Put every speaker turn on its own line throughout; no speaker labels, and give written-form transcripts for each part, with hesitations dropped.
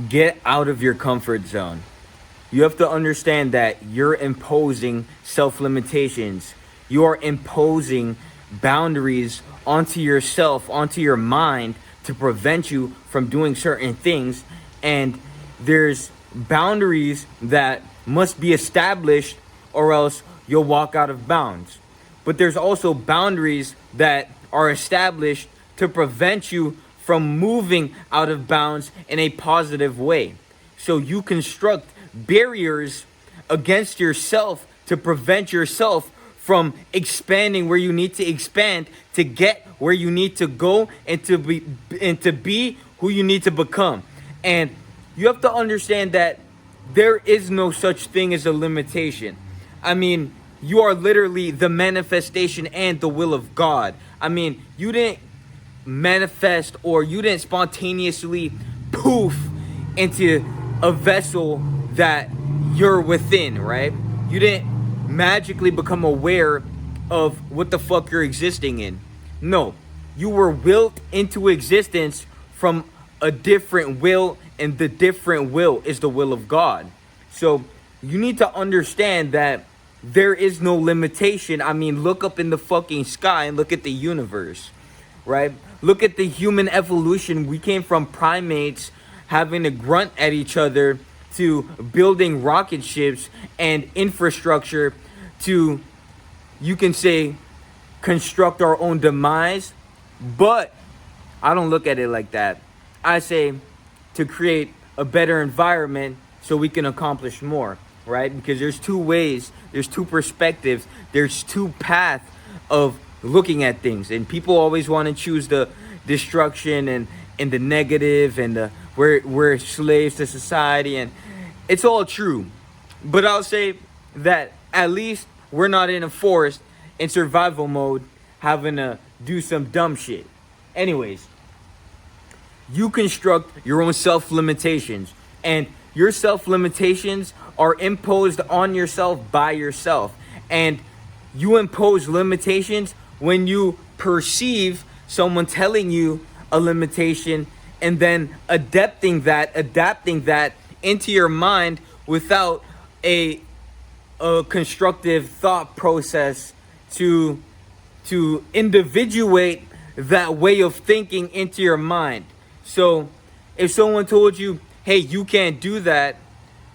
get out of your comfort zone. You have to understand that you're imposing self-limitations. You are imposing boundaries onto yourself, onto your mind, to prevent you from doing certain things. And there's boundaries that must be established, or else you'll walk out of bounds. But there's also boundaries that are established to prevent you from moving out of bounds in a positive way. So you construct barriers against yourself to prevent yourself from expanding where you need to expand, to get where you need to go, and to be who you need to become. And you have to understand that there is no such thing as a limitation. I mean, you are literally the manifestation and the will of God. I mean, you didn't manifest, or you didn't spontaneously poof into a vessel that you're within, right? You didn't magically become aware of what the fuck you're existing in. No, you were willed into existence from a different will, and the different will is the will of God. So you need to understand that there is no limitation. I mean, look up in the fucking sky and look at the universe, right? Look at the human evolution. We came from primates having to grunt at each other, to building rocket ships and infrastructure to, you can say, construct our own demise. But I don't look at it like that. I say to create a better environment so we can accomplish more, right? Because there's two ways, there's two perspectives, there's two paths of looking at things. And people always want to choose the destruction and the negative, and the we're slaves to society, and it's all true. But I'll say that at least we're not in a forest in survival mode having to do some dumb shit. Anyways, you construct your own self-limitations, and your self-limitations are imposed on yourself by yourself. And you impose limitations when you perceive someone telling you a limitation, and then adapting that into your mind without a constructive thought process to individuate that way of thinking into your mind. So if someone told you, hey, you can't do that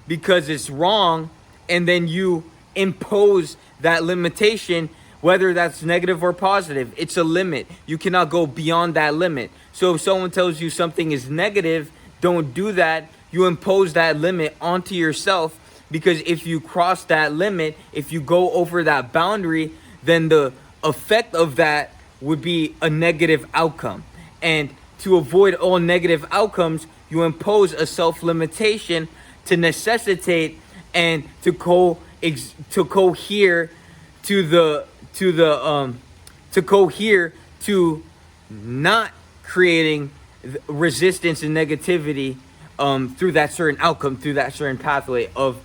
because it's wrong, and then you impose that limitation, whether that's negative or positive, it's a limit. You cannot go beyond that limit. So if someone tells you something is negative, don't do that, you impose that limit onto yourself, because if you cross that limit, if you go over that boundary, then the effect of that would be a negative outcome. And to avoid all negative outcomes, you impose a self-limitation to necessitate and to cohere to not creating resistance and negativity through that certain outcome, through that certain pathway of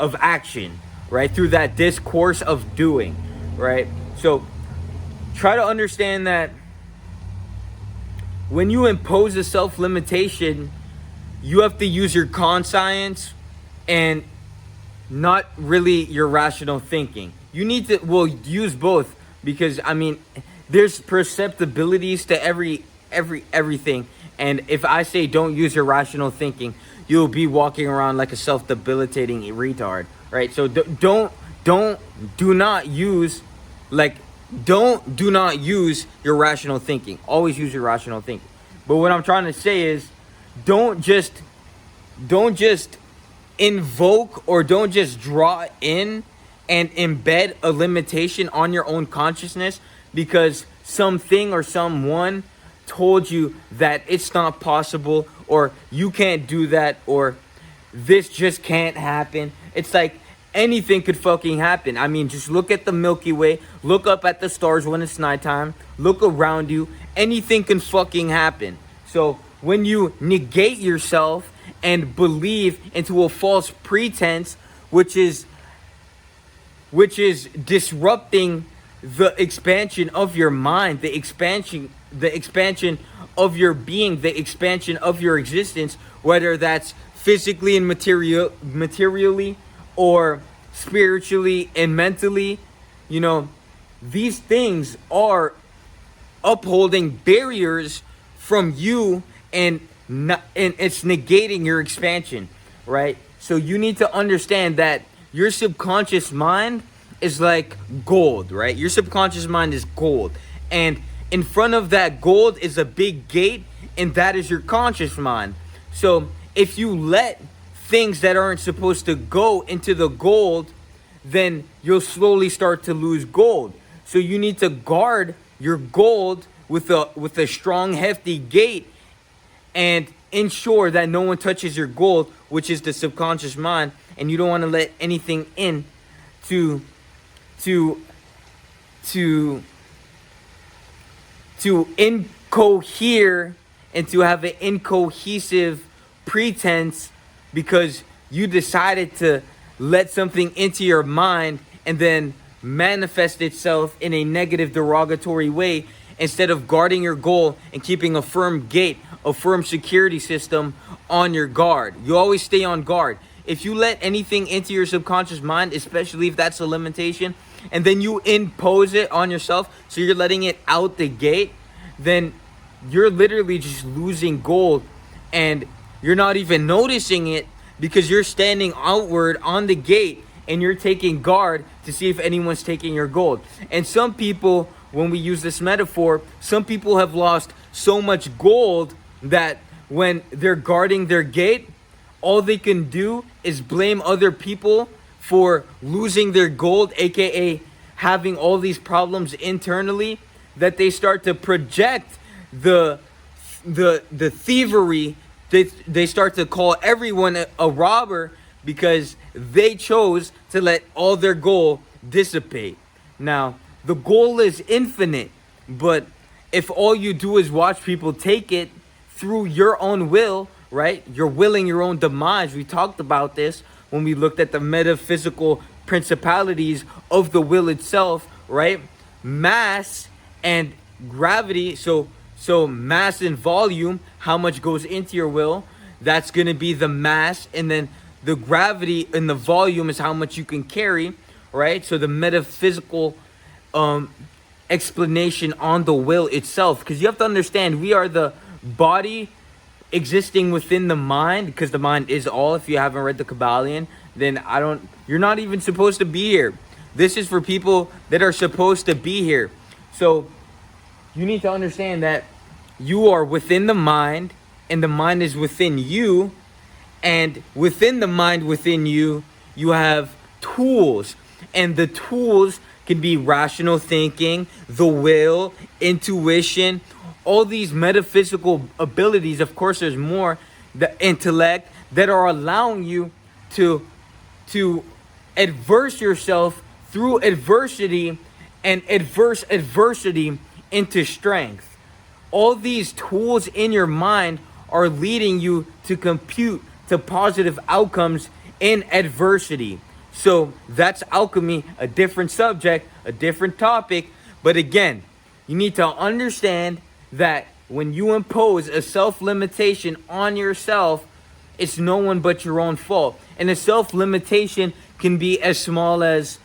action, right? Through that discourse of doing, right? So try to understand that when you impose a self-limitation, you have to use your conscience and not really your rational thinking. You need to, well, use both, because I mean, there's perceptibilities to everything. And if I say don't use your rational thinking, you'll be walking around like a self-debilitating retard, right? So do not use your rational thinking. Always use your rational thinking. But what I'm trying to say is, don't just invoke, or don't just draw in and embed a limitation on your own consciousness because something or someone told you that it's not possible, or you can't do that, or this just can't happen. It's like anything could fucking happen. I mean, just look at the Milky Way, look up at the stars when it's nighttime, look around you, anything can fucking happen. So when you negate yourself and believe into a false pretense, which is disrupting the expansion of your mind, the expansion of your being, the expansion of your existence, whether that's physically and materially, or spiritually and mentally. You know, these things are upholding barriers from you, and it's negating your expansion, right? So you need to understand that your subconscious mind is like gold, right? Your subconscious mind is gold, and in front of that gold is a big gate, and that is your conscious mind. So if you let things that aren't supposed to go into the gold, then you'll slowly start to lose gold. So you need to guard your gold with a strong, hefty gate, and ensure that no one touches your gold, which is the subconscious mind, and you don't want to let anything in to incohere and to have an incohesive pretense, because you decided to let something into your mind and then manifest itself in a negative, derogatory way, instead of guarding your goal and keeping a firm gate, a firm security system on your guard. You always stay on guard. If you let anything into your subconscious mind, especially if that's a limitation, and then you impose it on yourself, so you're letting it out the gate, then you're literally just losing gold, and you're not even noticing it, because you're standing outward on the gate and you're taking guard to see if anyone's taking your gold. And some people, when we use this metaphor, some people have lost so much gold that when they're guarding their gate, all they can do is blame other people for losing their gold, aka having all these problems internally, that they start to project the thievery. They start to call everyone a robber, because they chose to let all their gold dissipate. Now, the goal is infinite, but if all you do is watch people take it through your own will, right? You're willing your own demise. We talked about this when we looked at the metaphysical principalities of the will itself, right? Mass and gravity. So mass and volume, how much goes into your will, that's going to be the mass, and then the gravity and the volume is how much you can carry, right? So the metaphysical explanation on the will itself, because you have to understand, we are the body existing within the mind, because the mind is all. If you haven't read the Kabbalion, then you're not even supposed to be here. This is for people that are supposed to be here. So you need to understand that you are within the mind, and the mind is within you, and within the mind within you, you have tools, and the tools can be rational thinking, the will, intuition, all these metaphysical abilities. Of course, there's more, the intellect, that are allowing you to adverse yourself through adversity, and adversity into strength. All these tools in your mind are leading you to compute to positive outcomes in adversity. So that's alchemy, a different subject, a different topic. But again, you need to understand that when you impose a self-limitation on yourself, it's no one but your own fault. And a self-limitation can be as small as,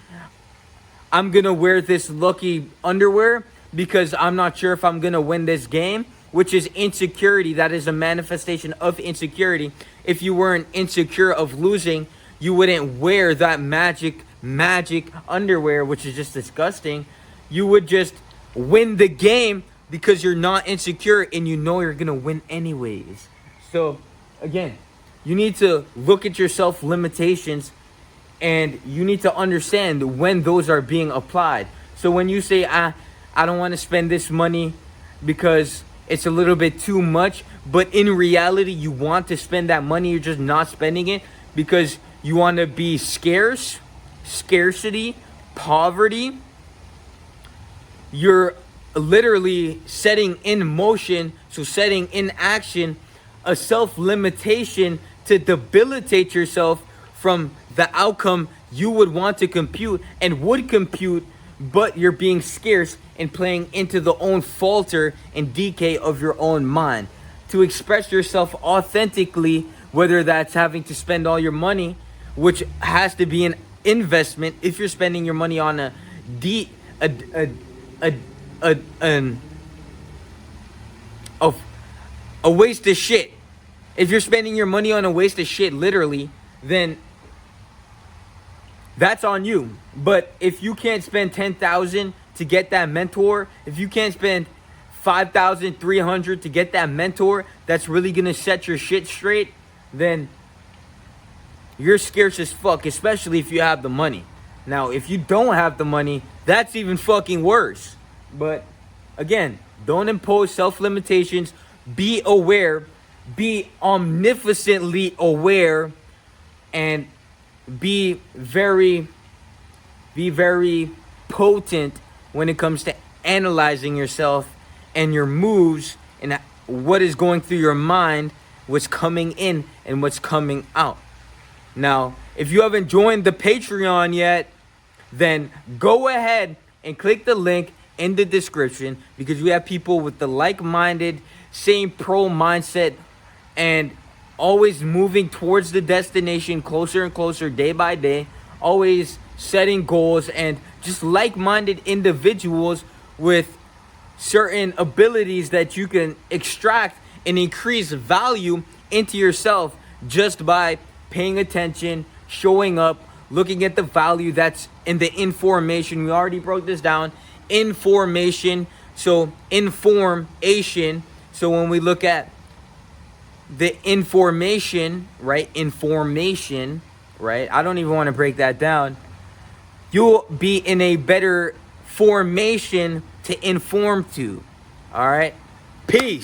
I'm going to wear this lucky underwear because I'm not sure if I'm going to win this game, which is insecurity. That is a manifestation of insecurity. If you weren't insecure of losing, you wouldn't wear that magic underwear, which is just disgusting. You would just win the game because you're not insecure and you know you're going to win anyways. So again, you need to look at your self-limitations, and you need to understand when those are being applied. So when you say, I don't want to spend this money because it's a little bit too much, but in reality, you want to spend that money, you're just not spending it because you want to be scarce, scarcity, poverty. You're literally setting in motion, so setting in action, a self-limitation to debilitate yourself from the outcome you would want to compute and would compute but you're being scarce and playing into the own falter and decay of your own mind. To express yourself authentically, whether that's having to spend all your money, which has to be an investment if you're spending your money on a waste of shit. If you're spending your money on a waste of shit, literally, then that's on you. But if you can't spend 10,000 to get that mentor, if you can't spend 5,300 to get that mentor that's really gonna set your shit straight, then you're scarce as fuck, especially if you have the money. Now, if you don't have the money, that's even fucking worse. But again, don't impose self-limitations. Be aware, be omnificently aware, and be very potent when it comes to analyzing yourself and your moves and what is going through your mind, what's coming in and what's coming out. Now, if you haven't joined the Patreon yet, then go ahead and click the link in the description, because we have people with the like-minded, same pro mindset, and always moving towards the destination closer and closer day by day, always setting goals, and just like-minded individuals with certain abilities that you can extract and increase value into yourself just by paying attention, showing up, looking at the value that's in the information. We already broke this down. Information. So information. So when we look at the information, right? Information, right? I don't even want to break that down. You'll be in a better formation to inform to. All right? Peace.